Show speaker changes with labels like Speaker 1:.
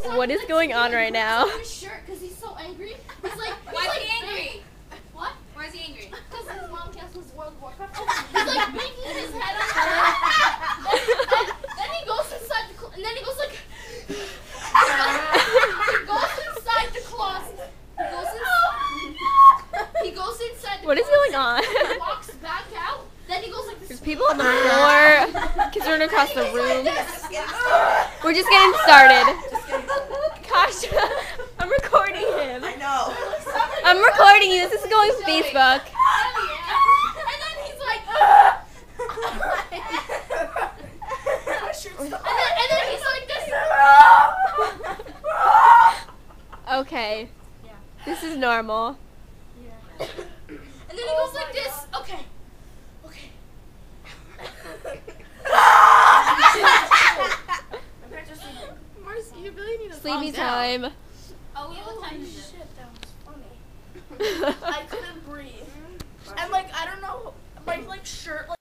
Speaker 1: What is going on right now?
Speaker 2: His shirt because he's so angry. He's like,
Speaker 3: why is he angry?
Speaker 2: What?
Speaker 3: Why is he angry?
Speaker 2: Because his mom cancels World of Warcraft. He's like making his head on the then he goes inside the and then he goes like he goes inside the closet. He goes inside the
Speaker 1: What is
Speaker 2: closet.
Speaker 1: going on?
Speaker 2: He walks back out. Then he goes like this.
Speaker 1: There's people on the floor. Kids running across the
Speaker 2: Then he goes
Speaker 1: room.
Speaker 2: like this.
Speaker 1: We're just getting started. Gosh, I'm recording him.
Speaker 4: I know.
Speaker 1: I'm recording you. This is going to Facebook.
Speaker 2: And then he's like, and then he's like this.
Speaker 1: Okay. This is normal.
Speaker 2: And then he goes like this. Okay. Okay.
Speaker 4: Marcy, you really need to
Speaker 1: Sleepy time.
Speaker 3: Oh, yeah, what time is it?
Speaker 4: Shit, that was funny. I couldn't breathe. And like, I don't know, my like shirt like